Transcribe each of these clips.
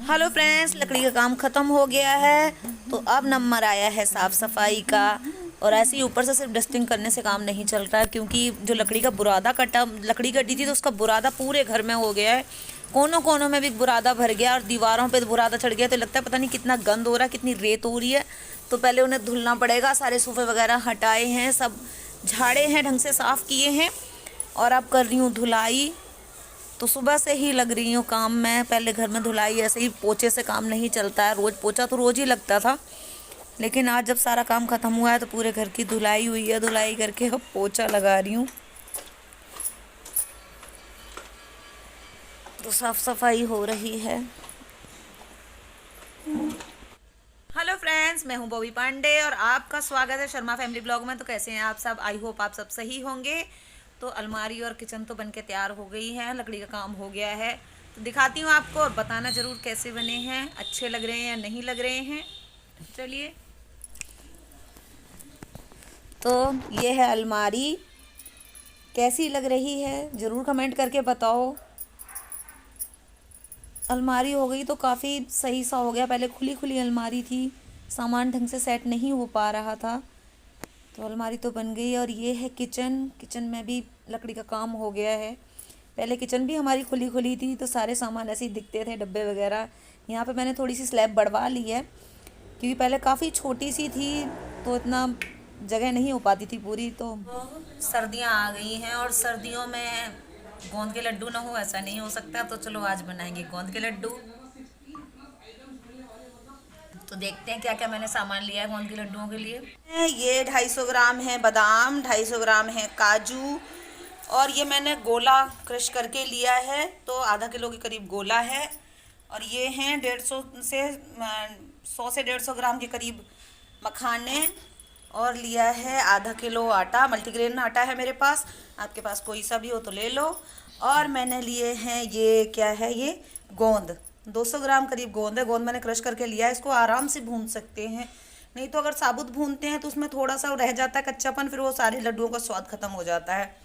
Hello friends, लकड़ी का काम ख़त्म हो गया है। तो अब नंबर आया है साफ़ सफाई का। और ऐसे ही ऊपर से सिर्फ डस्टिंग करने से काम नहीं चल रहा है, क्योंकि जो लकड़ी का बुरादा कटा लकड़ी कटी थी तो उसका बुरादा पूरे घर में हो गया है। कोनों कोनों में भी बुरादा भर गया और दीवारों पे बुरादा चढ़ गया। तो लगता है पता नहीं कितना गंद हो रहा है, कितनी रेत हो रही है। तो पहले उन्हें धुलना पड़ेगा। सारे सोफे वगैरह हटाए हैं, सब झाड़े हैं, ढंग से साफ़ किए हैं। और अब कर रही हूँ धुलाई। तो सुबह से ही लग रही हूँ काम में। पहले घर में धुलाई, ऐसे ही पोछे से काम नहीं चलता है। रोज़ पोछा तो रोज़ ही लगता था, लेकिन आज जब सारा काम ख़त्म हुआ है तो पूरे घर की धुलाई हुई है। धुलाई करके अब पोछा लगा रही हूँ। तो साफ सफाई हो रही है। हेलो फ्रेंड्स, मैं हूँ बॉबी पांडे और आपका स्वागत है शर्मा फैमिली ब्लॉग में। तो कैसे हैं आप सब? आई होप आप सब सही होंगे। तो अलमारी और किचन तो बनके तैयार हो गई है, लकड़ी का काम हो गया है। तो दिखाती हूँ आपको और बताना ज़रूर कैसे बने हैं, अच्छे लग रहे हैं या नहीं लग रहे हैं। चलिए, तो ये है अलमारी। कैसी लग रही है ज़रूर कमेंट करके बताओ। अलमारी हो गई तो काफ़ी सही सा हो गया। पहले खुली खुली अलमारी थी, सामान ढंग से सेट नहीं हो पा रहा था। तो अलमारी तो बन गई। और ये है किचन। किचन में भी लकड़ी का काम हो गया है। पहले किचन भी हमारी खुली खुली थी तो सारे सामान ऐसे ही दिखते थे, डब्बे वगैरह। यहाँ पे मैंने थोड़ी सी स्लैब बढ़वा ली है, क्योंकि पहले काफ़ी छोटी सी थी तो इतना जगह नहीं हो पाती थी पूरी। तो सर्दियाँ आ गई हैं और सर्दियों में गोंद के लड्डू ना हो ऐसा नहीं हो सकता। तो चलो आज बनाएंगे गोंद के लड्डू। तो देखते हैं क्या क्या मैंने सामान लिया है गोंद के लड्डुओं के लिए। ये 250 ग्राम है बादाम, 250 ग्राम है काजू। और ये मैंने गोला क्रश करके लिया है, तो आधा किलो के करीब गोला है। और ये हैं 100 से 150 ग्राम के करीब मखाने। और लिया है आधा किलो आटा, मल्टीग्रेन आटा है मेरे पास। आपके पास कोई सा भी हो तो ले लो। और मैंने लिए हैं, ये क्या है, ये गोंद 200 ग्राम करीब गोंद है। गोंद मैंने क्रश करके लिया है। इसको आराम से भून सकते हैं, नहीं तो अगर साबुत भूनते हैं तो उसमें थोड़ा सा रह जाता है कच्चापन, फिर वो सारे लड्डुओं का स्वाद खत्म हो जाता है।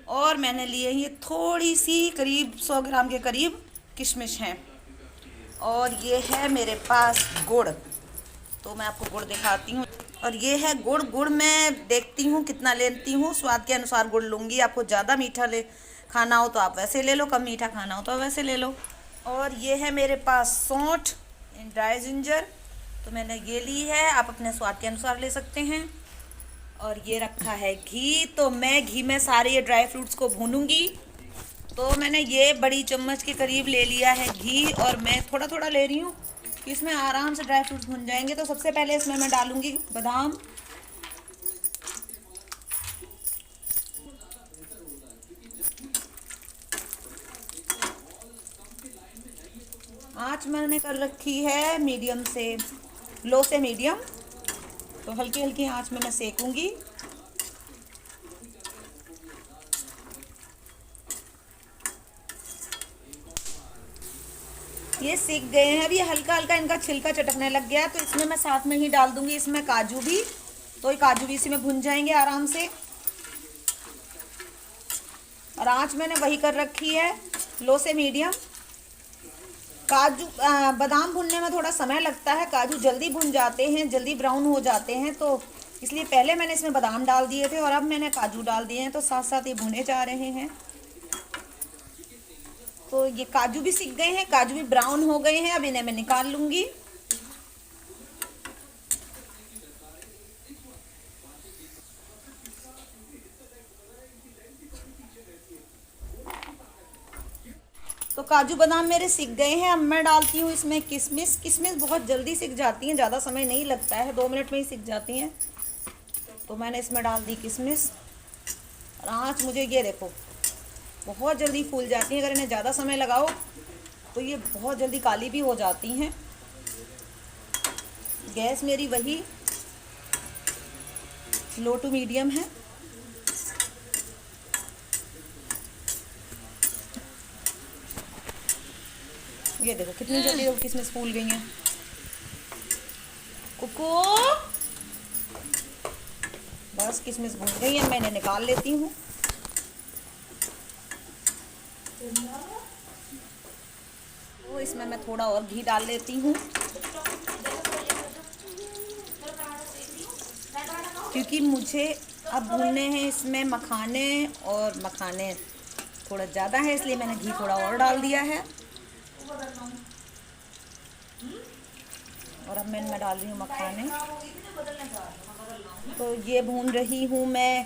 और मैंने लिए ये थोड़ी सी करीब 100 ग्राम के करीब किशमिश हैं। और ये है मेरे पास गुड़। तो मैं आपको गुड़ दिखाती हूँ। और ये है गुड़। गुड़ मैं देखती हूँ कितना लेती हूँ, स्वाद के अनुसार गुड़ लूँगी। आपको ज़्यादा मीठा ले खाना हो तो आप वैसे ले लो, कम मीठा खाना हो तो वैसे ले लो। और ये है मेरे पास सौंठ, ड्राई जिंजर। तो मैंने ये ली है, आप अपने स्वाद के अनुसार ले सकते हैं। और ये रखा है घी। तो मैं घी में सारे ये ड्राई फ्रूट्स को भूनूंगी। तो मैंने ये बड़ी चम्मच के करीब ले लिया है घी, और मैं थोड़ा थोड़ा ले रही हूँ कि इसमें आराम से ड्राई फ्रूट्स भुन जाएंगे। तो सबसे पहले इसमें मैं डालूंगी बादाम। आँच मैंने कर रखी है मीडियम से, लो से मीडियम। तो हल्की हल्की आँच में मैं सेकूंगी। ये सीख गए हैं। अब ये हल्का हल्का इनका छिलका चटकने लग गया, तो इसमें मैं साथ में ही डाल दूंगी इसमें काजू भी। तो ये काजू भी इसी में भुन जाएंगे आराम से। और आँच मैंने वही कर रखी है, लो से मीडियम। काजू बादाम भुनने में थोड़ा समय लगता है, काजू जल्दी भुन जाते हैं, जल्दी ब्राउन हो जाते हैं। तो इसलिए पहले मैंने इसमें बादाम डाल दिए थे और अब मैंने काजू डाल दिए हैं, तो साथ साथ ये भुने जा रहे हैं। तो ये काजू भी सीख गए हैं, काजू भी ब्राउन हो गए हैं। अब इन्हें मैं निकाल लूंगी। तो काजू बादाम मेरे सीख गए हैं। अब मैं डालती हूँ इसमें किशमिश। किशमिश बहुत जल्दी सीख जाती हैं, ज़्यादा समय नहीं लगता है, 2 मिनट में ही सीख जाती हैं। तो मैंने इसमें डाल दी किशमिश। और आँच मुझे ये देखो, बहुत जल्दी फूल जाती हैं। अगर इन्हें ज़्यादा समय लगाओ तो ये बहुत जल्दी काली भी हो जाती हैं। गैस मेरी वही लो टू मीडियम है। ये देखो कितनी जल्दी किशमिश फूल गई हैं। कुकू, बस किशमिश भून गई है, मैंने निकाल लेती हूँ। तो इसमें मैं थोड़ा और घी डाल लेती हूँ, क्योंकि मुझे अब भूनने हैं इसमें मखाने, और मखाने थोड़ा ज़्यादा है इसलिए मैंने घी थोड़ा और डाल दिया है। और अब मैं इनमें डाल रही हूँ मखाने। तो ये भून रही हूँ मैं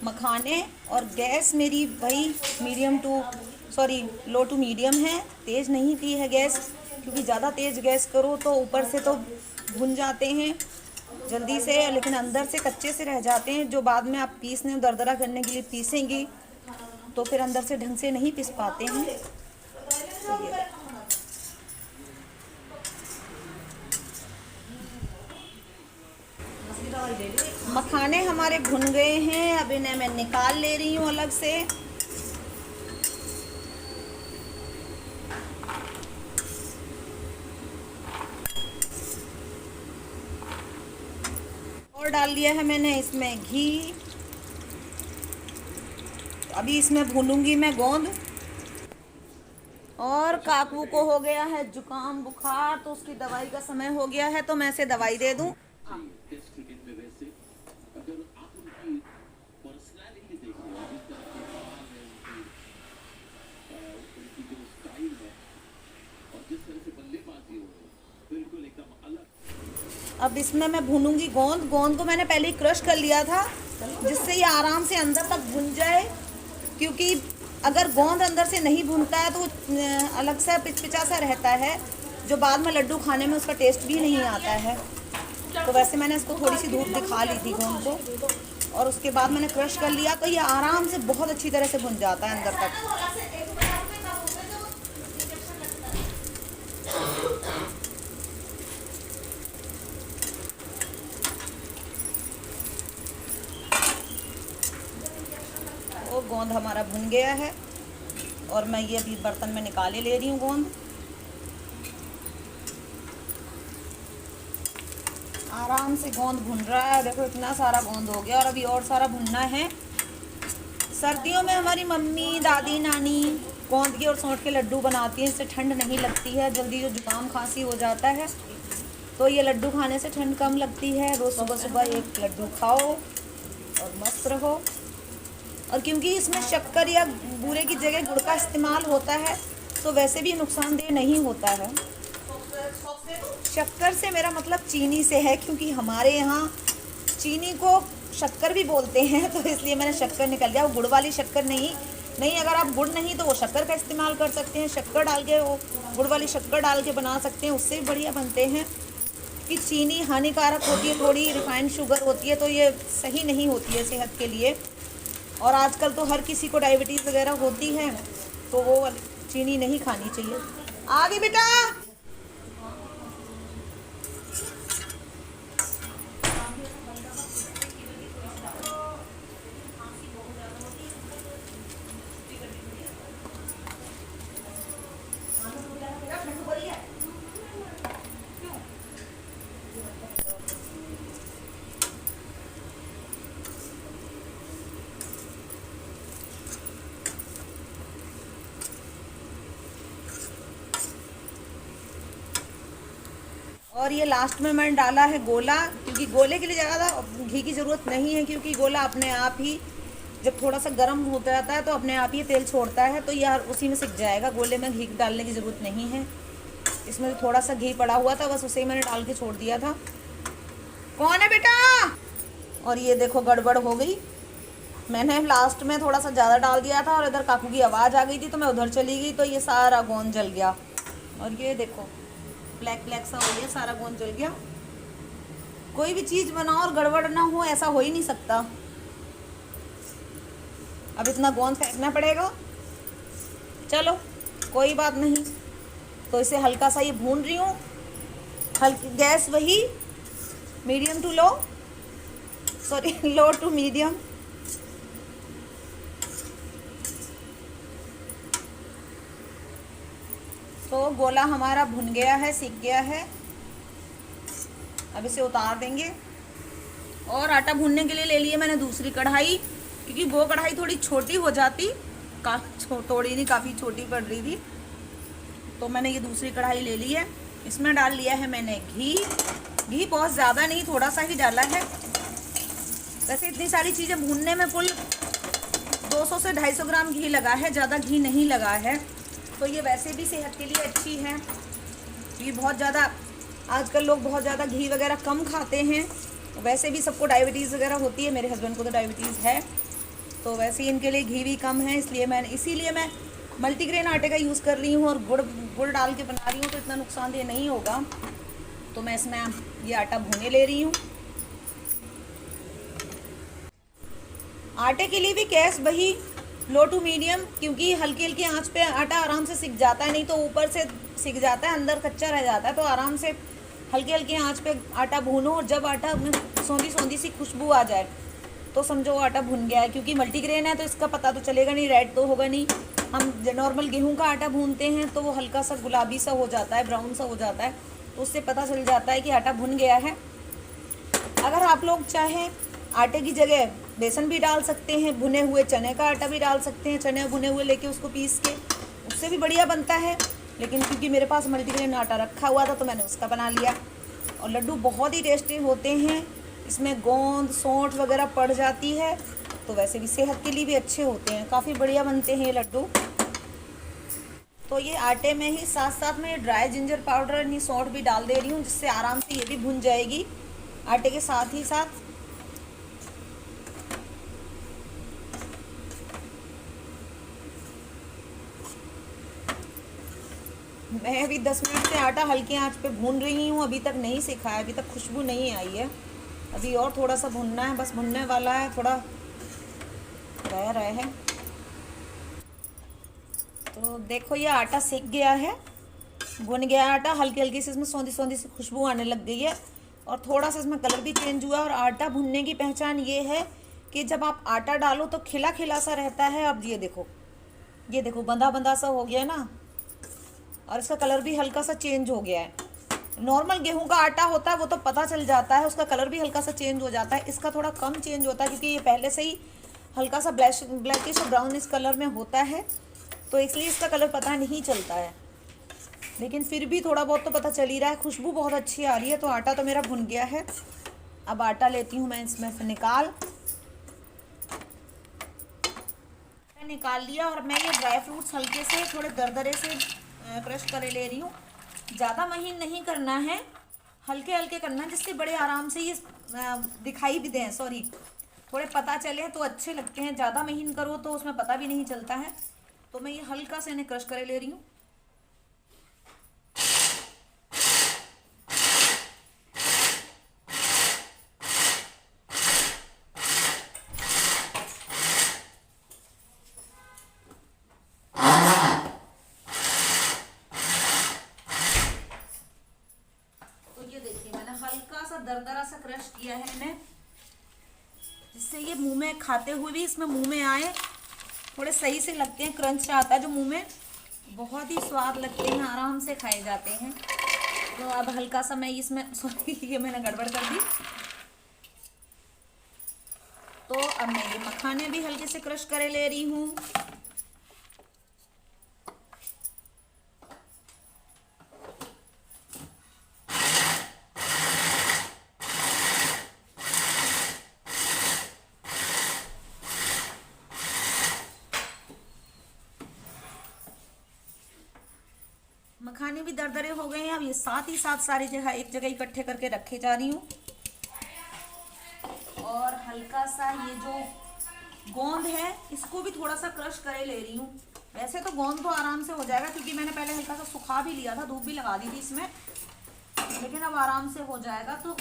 मखाने, और गैस मेरी भाई लो टू मीडियम है, तेज़ नहीं की है गैस, क्योंकि ज़्यादा तेज़ गैस करो तो ऊपर से तो भुन जाते हैं जल्दी से, लेकिन अंदर से कच्चे से रह जाते हैं, जो बाद में आप पीसने दरदरा करने के लिए पीसेंगी तो फिर अंदर से ढंग से नहीं पीस पाते हैं। तो ये मखाने हमारे भुन गए हैं, अब इन्हें मैं निकाल ले रही हूँ अलग से। और डाल दिया है मैंने इसमें घी। अभी इसमें भूनूंगी मैं गोंद। और काकू को हो गया है जुकाम बुखार, तो उसकी दवाई का समय हो गया है, तो मैं इसे दवाई दे दूं। अब इसमें मैं भूनूंगी गोंद। गोंद को मैंने पहले ही क्रश कर लिया था, जिससे ये आराम से अंदर तक भुन जाए, क्योंकि अगर गोंद अंदर से नहीं भुनता है तो अलग सा पिचपिचा सा रहता है, जो बाद में लड्डू खाने में उसका टेस्ट भी नहीं आता है। तो वैसे मैंने इसको थोड़ी सी धूप दिखा ली थी गोंद को, और उसके बाद मैंने क्रश कर लिया, तो ये आराम से बहुत अच्छी तरह से भुन जाता है अंदर तक। वो गोंद हमारा भुन गया है, और मैं ये अभी बर्तन में निकाले ले रही हूँ गोंद। आराम से गोंद भुन रहा है, देखो इतना सारा गोंद हो गया, और अभी और सारा भुनना है। सर्दियों में हमारी मम्मी दादी नानी गोंद के और सौंठ के लड्डू बनाती हैं, इससे ठंड नहीं लगती है, जल्दी जो जुकाम खांसी हो जाता है तो ये लड्डू खाने से ठंड कम लगती है। रोज़ सुबह सुबह एक लड्डू खाओ और मस्त रहो। और क्योंकि इसमें शक्कर या बूरे की जगह गुड़ का इस्तेमाल होता है, तो वैसे भी नुकसानदेह नहीं होता है। शक्कर से मेरा मतलब चीनी से है, क्योंकि हमारे यहाँ चीनी को शक्कर भी बोलते हैं, तो इसलिए मैंने शक्कर निकल गया। वो गुड़ वाली शक्कर नहीं, अगर आप गुड़ नहीं तो वो शक्कर का इस्तेमाल कर सकते हैं, शक्कर डाल के, वो गुड़ वाली शक्कर डाल के बना सकते हैं, उससे भी बढ़िया बनते हैं। कि चीनी हानिकारक होती है, थोड़ी रिफाइंड शुगर होती है, तो ये सही नहीं होती है सेहत के लिए। और आजकल तो हर किसी को डायबिटीज़ वगैरह होती है, तो वो वाली चीनी नहीं खानी चाहिए। आगे बेटा। और ये लास्ट में मैंने डाला है गोला, क्योंकि गोले के लिए ज़्यादा घी की ज़रूरत नहीं है, क्योंकि गोला अपने आप ही जब थोड़ा सा गर्म होता जाता है तो अपने आप ही तेल छोड़ता है, तो यार उसी में सिक जाएगा। गोले में घी डालने की ज़रूरत नहीं है। इसमें थोड़ा सा घी पड़ा हुआ था, बस उसे ही मैंने डाल के छोड़ दिया था। कौन है बेटा? और ये देखो गड़बड़ हो गई, मैंने लास्ट में थोड़ा सा ज़्यादा डाल दिया था, और इधर काकू की आवाज़ आ गई थी तो मैं उधर चली गई, तो ये सारा गोंद जल गया। और ये देखो ब्लैक ब्लैक सा हो गया, सारा गोंद जल गया। कोई भी चीज़ बनाओ और गड़बड़ ना हो, ऐसा हो ही नहीं सकता। अब इतना गोंद फेंकना पड़ेगा, चलो कोई बात नहीं। तो इसे हल्का सा ये भून रही हूँ, हल्की गैस वही medium to low, low to medium. तो गोला हमारा भुन गया है, सीख गया है। अब इसे उतार देंगे। और आटा भूनने के लिए ले लिए मैंने दूसरी कढ़ाई, क्योंकि वो कढ़ाई थोड़ी छोटी हो जाती, थोड़ी नहीं काफ़ी छोटी पड़ रही थी, तो मैंने ये दूसरी कढ़ाई ले ली है, इसमें डाल लिया है मैंने घी। घी बहुत ज़्यादा नहीं, थोड़ा सा ही डाला है। वैसे इतनी सारी चीज़ें भूनने में कुल 200 से 250 ग्राम घी लगा है, ज़्यादा घी नहीं लगा है। तो ये वैसे भी सेहत के लिए अच्छी है। ये बहुत ज़्यादा आजकल लोग बहुत ज़्यादा घी वगैरह कम खाते हैं। वैसे भी सबको डायबिटीज़ वगैरह होती है, मेरे हस्बैंड को तो डायबिटीज़ है, तो वैसे ही इनके लिए घी भी कम है। इसीलिए मैं मल्टीग्रेन आटे का यूज़ कर रही हूँ और गुड़ डाल के बना रही हूँ, तो इतना नुकसानदेह नहीं होगा। तो मैं इसमें ये आटा भूने ले रही हूँ। आटे के लिए भी गैस वही लो टू मीडियम, क्योंकि हल्की हल्की आंच पे आटा आराम से सिक जाता है, नहीं तो ऊपर से सिक जाता है, अंदर कच्चा रह जाता है। तो आराम से हल्की हल्की आंच पे आटा भूनो, और जब आटा में सौंधी सौंधी सी खुशबू आ जाए तो समझो वो आटा भुन गया है। क्योंकि मल्टीग्रेन है तो इसका पता तो चलेगा नहीं, रेड तो होगा नहीं। हम नॉर्मल गेहूं का आटा भूनते हैं तो वो हल्का सा गुलाबी सा हो जाता है, ब्राउन सा हो जाता है, तो उससे पता चल जाता है कि आटा भुन गया है। अगर आप लोग चाहें आटे की जगह बेसन भी डाल सकते हैं, भुने हुए चने का आटा भी डाल सकते हैं, चने भुने हुए लेके उसको पीस के, उससे भी बढ़िया बनता है। लेकिन क्योंकि मेरे पास मल्टीग्रेन आटा रखा हुआ था तो मैंने उसका बना लिया। और लड्डू बहुत ही टेस्टी होते हैं, इसमें गोंद सौंठ वगैरह पड़ जाती है, तो वैसे भी सेहत के लिए भी अच्छे होते हैं, काफ़ी बढ़िया बनते हैं ये लड्डू। तो ये आटे में ही साथ साथ में ड्राई जिंजर पाउडर यानी सौंठ भी डाल दे रही हूँ, जिससे आराम से ये भी भुन जाएगी आटे के साथ ही साथ। मैं अभी 10 मिनट से आटा हल्की आंच पे भून रही हूँ, अभी तक नहीं सिका है, अभी तक खुशबू नहीं आई है। अभी और थोड़ा सा भुनना है, बस भुनने वाला है, थोड़ा रह रहा है। तो देखो ये आटा सिक गया है, भुन गया आटा, हल्की हल्की से इसमें सौंधी सौंधी सी खुशबू आने लग गई है, और थोड़ा सा इसमें कलर भी चेंज हुआ। और आटा भुनने की पहचान ये है कि जब आप आटा डालो तो खिला खिला सा रहता है। अब ये देखो बंधा बंधा सा हो गया ना, और इसका कलर भी हल्का सा चेंज हो गया है। नॉर्मल गेहूं का आटा होता है वो तो पता चल जाता है, उसका कलर भी हल्का सा चेंज हो जाता है। इसका थोड़ा कम चेंज होता है, क्योंकि ये पहले से ही हल्का सा ब्लैकिश और ब्राउनिश कलर में होता है, तो इसलिए इसका कलर पता नहीं चलता है। लेकिन फिर भी थोड़ा बहुत तो पता चल ही रहा है। खुशबू बहुत अच्छी आ रही है। तो आटा तो मेरा भुन गया है। अब आटा लेती हूँ मैं इसमें से निकाल लिया, और मैं ये ड्राई फ्रूट्स हल्के से थोड़े दरदरे से क्रश कर ले रही हूँ। ज़्यादा महीन नहीं करना है, हल्के हल्के करना है, जिससे बड़े आराम से ये दिखाई भी दें, सॉरी थोड़े पता चले तो अच्छे लगते हैं। ज़्यादा महीन करो तो उसमें पता भी नहीं चलता है। तो मैं ये हल्का से इन्हें क्रश कर ले रही हूँ। दरदरा सा क्रश किया है मैंने, जिससे ये मुंह में खाते हुए भी इसमें मुंह में आए, थोड़े सही से लगते हैं, क्रंच आता है जो मुंह में, बहुत ही स्वाद लगते हैं, आराम से खाए जाते हैं। तो अब हल्का सा मैं इसमें सॉरी ये मैंने गड़बड़ कर दी। तो अब मैं ये मखाने भी हल्के से क्रश कर ले रही हूँ। मखाने भी दरदरे हो गए हैं। अब ये साथ ही साथ सारी जगह एक जगह इकट्ठे करके रखे जा रही हूँ। और हल्का सा ये जो गोंद है इसको भी थोड़ा सा क्रश करे ले रही हूँ। वैसे तो गोंद तो आराम से हो जाएगा, क्योंकि मैंने पहले हल्का सा सुखा भी लिया था, धूप भी लगा दी थी इसमें, लेकिन अब आराम से हो जाएगा। तो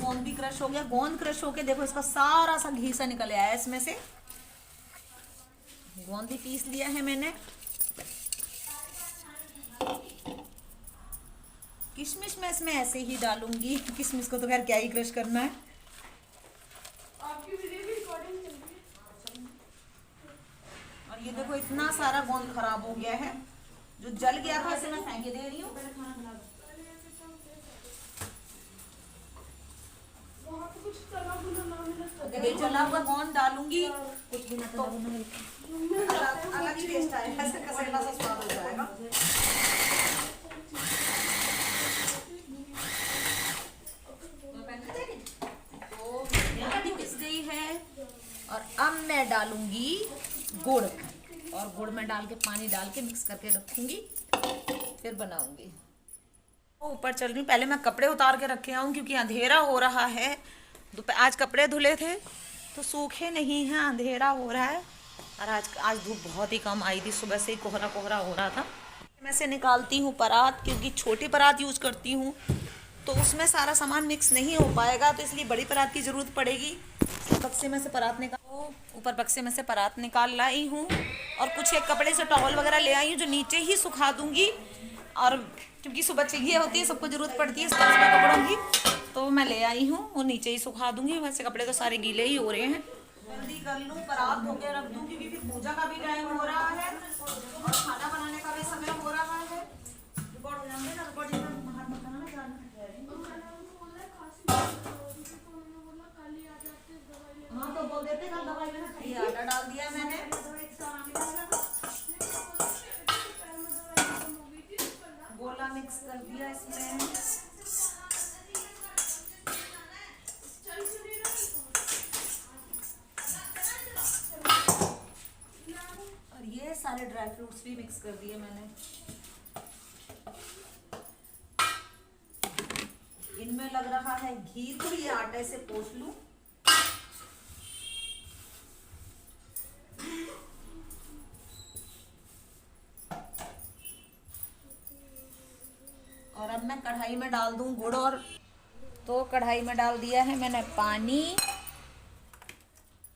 गोंद भी क्रश हो गया। गोंद क्रश होके देखो इसका सारा सा घी सा निकल आया है इसमें से। गोंद भी पीस लिया है मैंने। किशमिश मैं इसमें ऐसे ही डालूंगी, किशमिश को तो खैर क्या ही क्रश करना है। आपकी वीडियो की रिकॉर्डिंग चल रही है। और ये देखो इतना सारा गोंद खराब हो गया है, जो जल गया था इसे मैं फेंके दे रही हूँ। वहाँ पे कुछ तला भुना ना मिला तो अगर ये जला हुआ गोंद डालूंगी कुछ भी ना तो अलग अलग ही टेस्ट आएगा, ऐसे कसेला सा स्वाद हो जाएगा। तो मेरी पिस गई है और अब मैं डालूंगी गुड़, और गुड़ में डाल के पानी डाल के मिक्स करके रखूंगी, फिर बनाऊंगी। ऊपर चल रही हूँ, पहले मैं कपड़े उतार के रखे आऊँ क्योंकि अंधेरा हो रहा है। दोपहर आज कपड़े धुले थे तो सूखे नहीं हैं, अंधेरा हो रहा है। और आज धूप बहुत ही कम आई थी, सुबह से ही कोहरा कोहरा हो रहा था। मैं से निकालती हूँ परात, क्योंकि छोटी परात यूज़ करती हूँ तो उसमें सारा सामान मिक्स नहीं हो पाएगा, तो इसलिए बड़ी परात की ज़रूरत पड़ेगी। बक्से में से परात निकाल, ऊपर बक्से में से परात निकाल लाई हूँ, और कुछ एक कपड़े से टॉवल वगैरह ले आई हूँ जो नीचे ही सुखा दूँगी। और क्योंकि सुबह चाहिए होती है, सबको ज़रूरत पड़ती है सुबह कपड़ों की, तो मैं ले आई हूँ, वो नीचे ही सुखा दूँगी। वैसे कपड़े तो सारे गीले ही हो रहे हैं। जल्दी कर लूँ, परात धो के रख दूँ, क्योंकि फिर पूजा का भी टाइम हो रहा है और खाना बनाने का भी समय हो रहा है। रिकॉर्ड हो जाएंगे ना, रिकॉर्डिंग में बाहर मत करना, जाना है। हाँ तो बोल देते कल दवाई लेना। ये आटा डाल दिया मैंने, गोला मिक्स कर दिया इसमें। और ये सारे ड्राई फ्रूट्स भी मिक्स कर दिए मैंने। इनमें लग रहा है घी, तो ये आटे से पोंछ लूं। और अब मैं कढ़ाई में डाल दूं गुड़, और तो कढ़ाई में डाल दिया है मैंने पानी,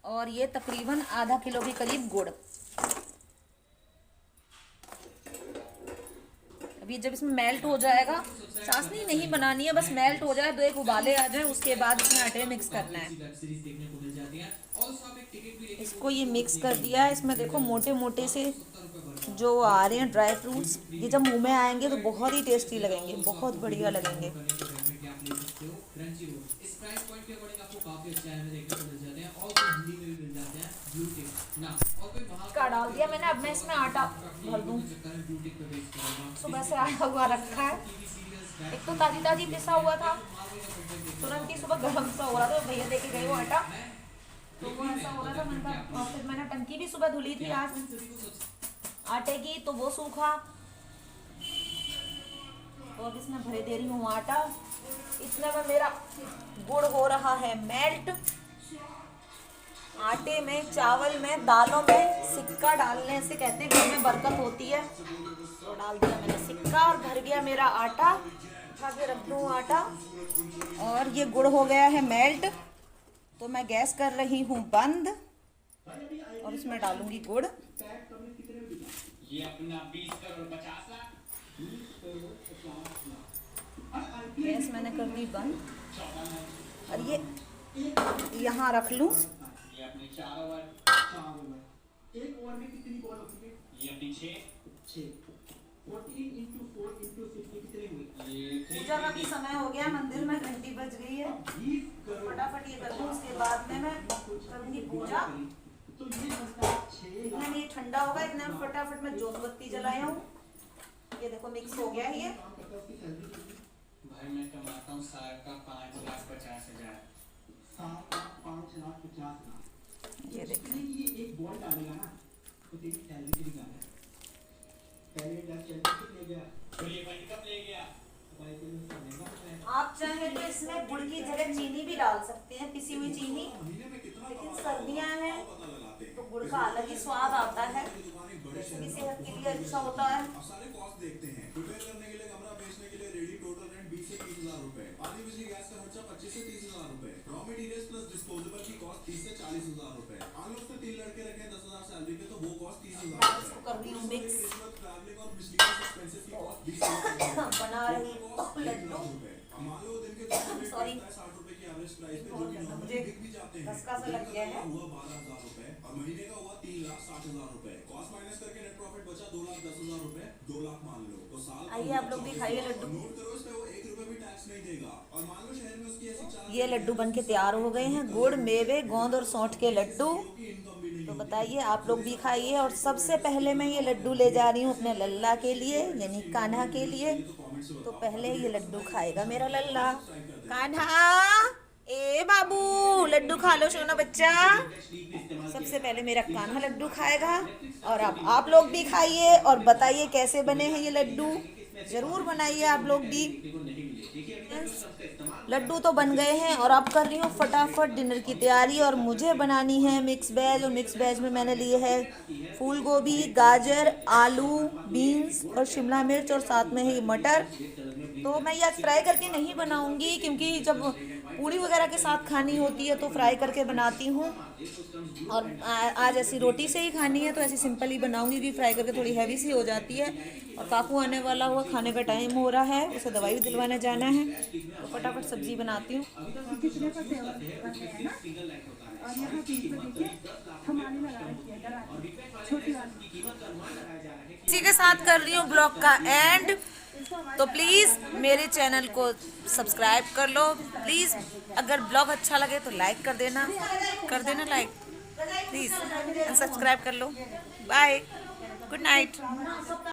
और ये तकरीबन आधा किलो के करीब गुड़। अभी जब इसमें मेल्ट हो जाएगा, चाशनी नहीं बनानी है, बस मेल्ट हो जाए, दो एक उबाले आ जाए, उसके बाद इसमें आटे मिक्स करना है। इसको ये मिक्स कर दिया है। इसमें देखो मोटे मोटे से जो आ रहे हैं ड्राई फ्रूट्स, ये जब मुंह में आएंगे तो बहुत ही टेस्टी लगेंगे, बहुत बढ़िया लगेंगे। का डाल दिया मैंने, अब मैं इसमें आटा भर दूं। सुबह से आया हुआ रखा है, एक तो ताजी ताजी पिसा हुआ था, तुरंत ही सुबह गर्म सा हो रहा था, भैया देके गए वो आटा, तो वो ऐसा हो रहा था। और फिर मैंने टंकी भी सुबह धुली थी आज आटे की, तो वो सूखा। तो अब इसमें भरे दे रही हूँ आटा। इसमें में मेरा गुड़ हो रहा है मेल्ट। आटे में, चावल में, दालों में सिक्का डालने से कहते हैं घर में बरकत होती है, तो डाल दिया मैंने सिक्का और भर गया मेरा आटा। उठा के रख दूँ आटा, और ये गुड़ हो गया है मेल्ट, तो मैं गैस कर रही हूँ बंद, और इसमें डालूंगी गुड़। गैस मैंने कर दी बंद, और ये यहाँ रख लूँ। पूजा का भी समय हो गया, मंदिर में घंटी बज गई है, फटाफट ये कर दूँ, उसके बाद में मैं करूँगी पूजा। इतना नहीं ठंडा होगा, इतना फटाफट मैं जोत बत्ती जलाया हूँ। ये देखो मिक्स हो गया है ये। भाई मैं कमाता हूँ साल का 5,50,000। ये देखो, ये एक बॉल डालेगा ना तो तेरी सैलरी तेरी गाना है। पहले 10 चल ले गया, फिर ये भाई कब ले गया, भाई के लिए आप चाहे तो इसमें गुड़ की जगह चीनी भी डाल सकते हैं, पिसी हुई चीनी, लेकिन सर्दियाँ हैं तो गुड़ का अलग ही स्वाद आता है, वैसे भी सेहत के लिए अच्छा होता है। सारे कॉस्ट देखते हैं। प्रिपेयर करने के लिए, कमरा बेचने के लिए रेडी टोटल रेंट 20 से 30,000 रुपए, पानी बिजली गैस का खर्चा 25 से 30,000 रुपए, रॉ मटेरियल्स प्लस डिस्पोजेबल की कॉस्ट 30 से 40,000 रुपए। अगर उसमें 3 लड़के रखे 10,000 सैलरी पे तो वो कॉस्ट 30,000 इसको कर रही हूँ मिक्स, ट्रैवलिंग और बिजली की एक्सपेंसेस की कॉस्ट 20,000 बना रही हूँ लड्डू मान लो दिन के सॉरी 60 रुपए की एवरेज प्राइस पे जो कि नॉर्मली बिक भी जाते हैं। धक्का सा लग गया है। हुआ 12,000 रुपए और महीने का हुआ 3,60,000 रुपए। कॉस्ट माइनस करके नेट प्रॉफिट बचा 2,10,000 रुपए। 2 लाख मान लो तो साल का आइए आप लोग भी खाइए लड्डू। नोट करो इस पे वो 1 रुपए भी टैक्स नहीं देगा। और मान लो शहर में उसकी ऐसी ये लड्डू बन के तैयार हो गए हैं, गुड़ मेवे गोंद और सौंठ के लड्डू। तो बताइए आप लोग भी खाइए। और सबसे पहले मैं ये लड्डू ले जा रही हूँ अपने लल्ला के लिए, यानी कान्हा के लिए। तो पहले ये लड्डू खाएगा मेरा लल्ला। कान्हा ए बाबू लड्डू खा लो सोना बच्चा। सबसे पहले मेरा कान्हा लड्डू खाएगा और आप लोग भी खाइए और बताइए कैसे बने हैं ये लड्डू। जरूर बनाइए आप लोग भी। लड्डू तो बन गए हैं और अब कर रही हूँ फटाफट डिनर की तैयारी। और मुझे बनानी है मिक्स वेज, और मिक्स वेज में मैंने लिए है फूल गोभी, गाजर, आलू, बीन्स और शिमला मिर्च और साथ में है मटर। तो मैं ये आज फ्राई करके नहीं बनाऊंगी क्योंकि जब पूड़ी वगैरह के साथ खानी होती है तो फ्राई करके बनाती हूँ। और आज ऐसी रोटी से ही खानी है तो ऐसी सिंपल ही बनाऊंगी क्योंकि फ्राई करके थोड़ी हैवी सी हो जाती है। और काकू आने वाला हुआ, खाने का टाइम हो रहा है, उसे दवाई भी दिलवाने जाना है। तो फटाफट सब्जी बनाती हूँ। कितने का सेव है ना? और यहाँ 3 देखिए हमारे लगा रखी है छोटी वाली। इसी के साथ कर रही हूँ ब्लॉग का एंड। तो प्लीज़ मेरे चैनल को सब्सक्राइब कर लो प्लीज़। अगर ब्लॉग अच्छा लगे तो लाइक कर देना लाइक प्लीज़, सब्सक्राइब कर लो। Bye, good night.